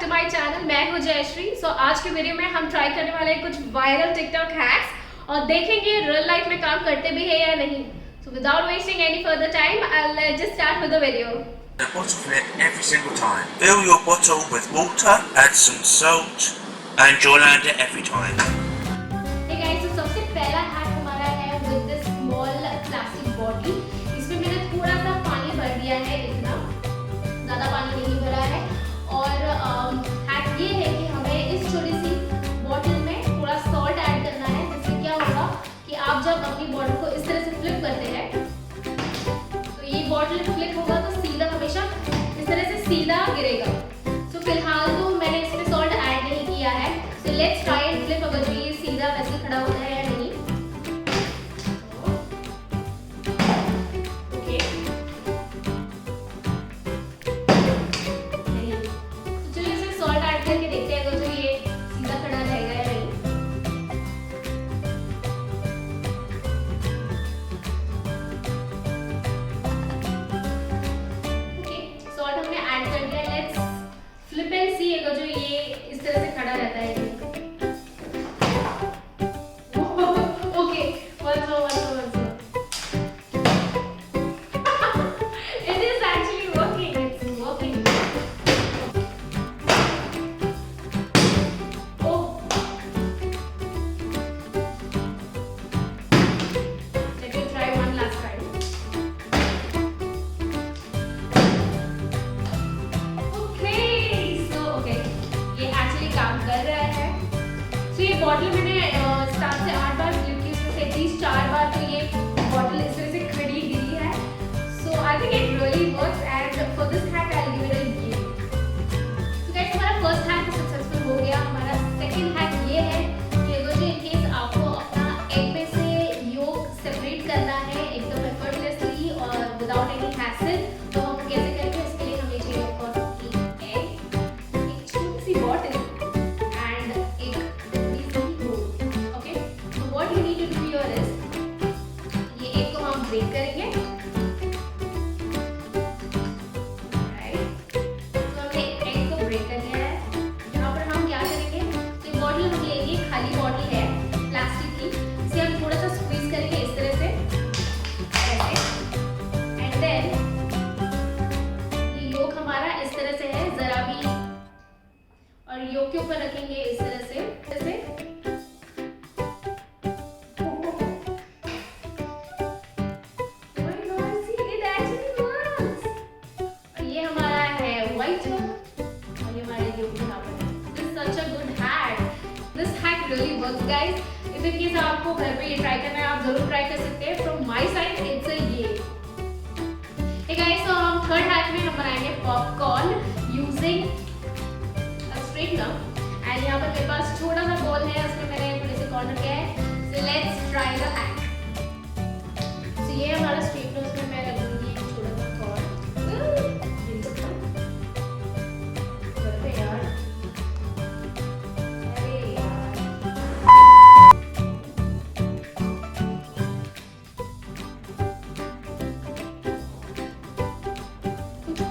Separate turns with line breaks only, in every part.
To my channel. मैं हूं जयश्री। आज के वीडियो में हम ट्राई करने वाले हैं कुछ वायरल टिकटॉक हैक्स और देखेंगे रियल लाइफ में काम करते भी है या नहीं। So without wasting any further time, I'll just start with the video.
A bottle flip every single time. Fill your bottle with water, add some salt, and you'll land it every time.
Hey guys, so सबसे पहला hack हमारा है with this small plastic bottle. इसमें मैंने थोड़ा सा पानी भर दिया है, इतना ज़्यादा पानी नहीं भरा है। और हैक ये है कि हमें इस छोटी सी बॉटल में थोड़ा सॉल्ट ऐड करना है, जिससे क्या होगा कि आप जब अपनी बॉटल को इस तरह से फ्लिप करते हैं तो ये बॉटल फ्लिप होगा तो सीधा हमेशा इस तरह से सीधा गिरेगा। सो फिलहाल तो मैंने इसमें सॉल्ट ऐड नहीं किया है। So let's try and flip अगर जो ये सीधा वैसे खड़ा होता है या नहीं। फ्लिप एंड सी अगर जो ये इस तरह से खड़ा रहता है। Okay, once more. It is actually working. It's working. Oh. Let me try one last time. Bottle मैंने 7 से 8 बार फ्लिप की, उसमें से एटलीस्ट 4 बार तो ये बॉटल इस तरह से खड़ी गिरी है। So I think it really works and for this hack I will give it a yay. So guys, हमारा फर्स्ट हैक तो सक्सेसफुल हो गया। हमारा सेकंड हैक ये है कि अगर जो इन केस आपको अपना एग में से योक सेपरेट करना है एकदम एफर्टलेसली और विदाउट एनी हैसल, तो हम कैसे करेंगे इसके लिए हमें चाहिए एग, एक छोटी सी बॉटल ब्रेक करेंगे। राइट, तो हमने एग को ब्रेक कर लिया है। यहाँ पर हम क्या करेंगे, तो बॉटल हम लेंगे, खाली बॉटल है प्लास्टिक की, इसे हम थोड़ा सा स्क्वीज करेंगे इस तरह से ऐसे, एंड देन ये योक हमारा इस तरह से है जरा भी, और योक के ऊपर रखेंगे इस तरह से really works guys. If in case आपको घर पे ये ट्राई करना है, आप जरूर ट्राई कर सकते हैं। From my side it's a ये। Hey guys, so हम थर्ड हैक में हम बनाएंगे popcorn using a straightener and यहाँ पर मेरे पास छोटा सा बॉल है, उसमें मैंने थोड़े से कॉर्नर किया है। So let's try the hack. So ये हमारा स्ट्रेटनर, उसमें मैं रखूंगी एक छोटा सा कॉर्न।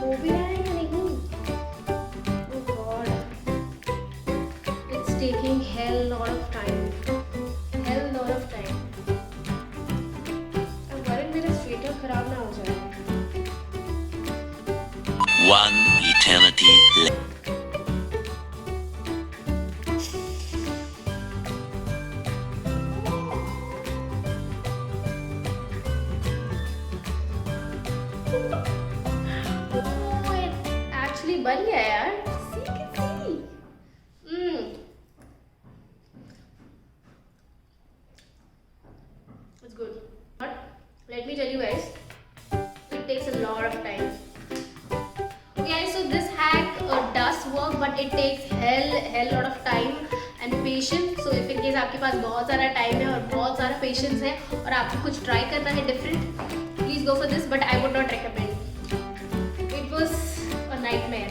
हो भी रहा है या नहीं? Oh God, it's taking hell lot of time. अब वरन मेरा स्ट्रेटनर खराब ना हो जाए।
One eternity later.
बन गया यार, It's good. But let me tell you guys, it takes a lot of time. Okay guys, so this hack does work, but it takes hell lot of time and patience. So if in case आपके पास बहुत सारा time है और बहुत सारा patience है और आपको कुछ ट्राई करना है different, please go for this, but I would not recommend. It was nightmare.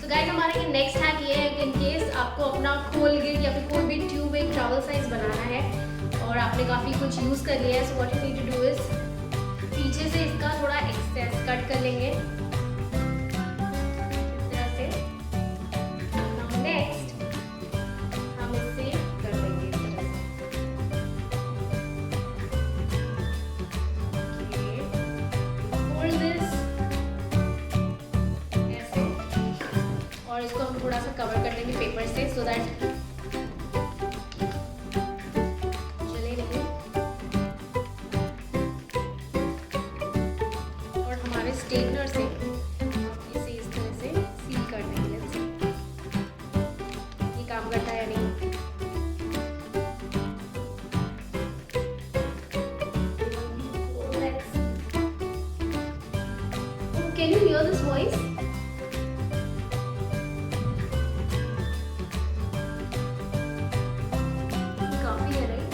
So guys, हमारा ये नेक्स्ट हैक ये है कि इन केस आपको अपना कोलगेट या फिर कोई भी ट्यूब एक ट्रैवल साइज बनाना है और आपने काफ़ी कुछ यूज़ कर लिया है, so what you need to do is पीछे से इसका थोड़ा एक्सेस कट कर लेंगे इस तरह से। इसको हम थोड़ा सा कवर कर देंगे पेपर से सो दैट जले नहीं। और हमारे स्ट्रेटनर से इसे इस तरह से सील कर देंगे। लेट्स सी ये काम करता है या नहीं। Can you hear this voice? काफी है right?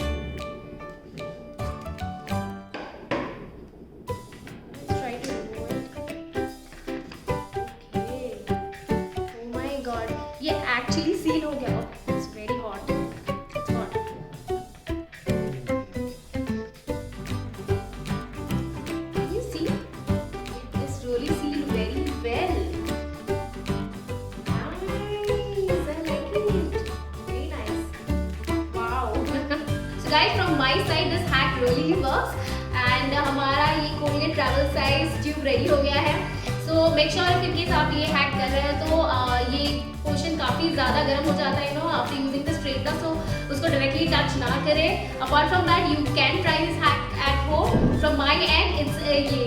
Let's try to remove it. Okay. Oh my God. ये actually seal हो गया. Oh, it's very hot. It's hot. Can you see? It is really sealed very well. Nice. I like it. Very nice. Wow. So guys, from my side, this hack really works. And हमारा ये Korean travel size tube ready हो गया है। So make sure if in case आप ये hack कर रहे हैं तो ये पोर्शन काफ़ी ज़्यादा गर्म हो जाता है after using the straightener, so उसको डायरेक्टली टच ना करें। Apart from that you can try this hack at home. From my end it's yay.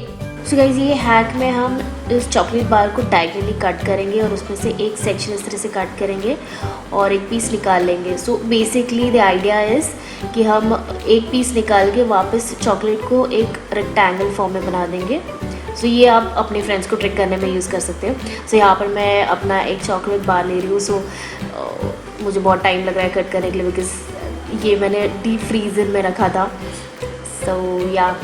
So guys, ये हैक में हम इस चॉकलेट बार को डायगोनली कट करेंगे और उसमें से एक सेक्शन इस तरह से कट करेंगे और एक पीस निकाल लेंगे। So basically the idea is कि हम एक पीस निकाल के वापस चॉकलेट को एक रेक्टेंगल फॉर्म में बना देंगे। सो ये आप अपने फ्रेंड्स को ट्रिक करने में यूज़ कर सकते हो। सो यहाँ पर मैं अपना एक चॉकलेट बार ले रही हूँ। सो मुझे बहुत टाइम लग रहा है कट करने के लिए बिकॉज ये मैंने डीप फ्रीजर में रखा था। सो या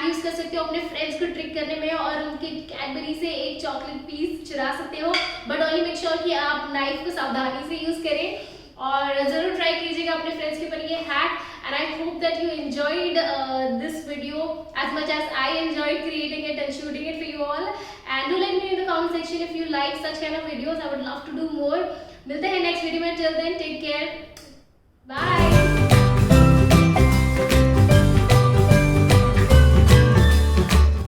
यूज कर सकते हो अपने फ्रेंड्स को ट्रिक करने में और उनके कैडबरी से एक चॉकलेट पीस चुरा सकते हो, बट ओनली मेक श्योर कि आप नाइफ को सावधानी से यूज करें और जरूर ट्राई कीजिएगा अपने फ्रेंड्स के ऊपर ये hack. And I hope that you enjoyed this video as much as I enjoyed creating it and shooting it for you all. And do let me in the comment section if you like such kind of videos, I would love to do more. मिलते हैं next video में, till then take care, bye.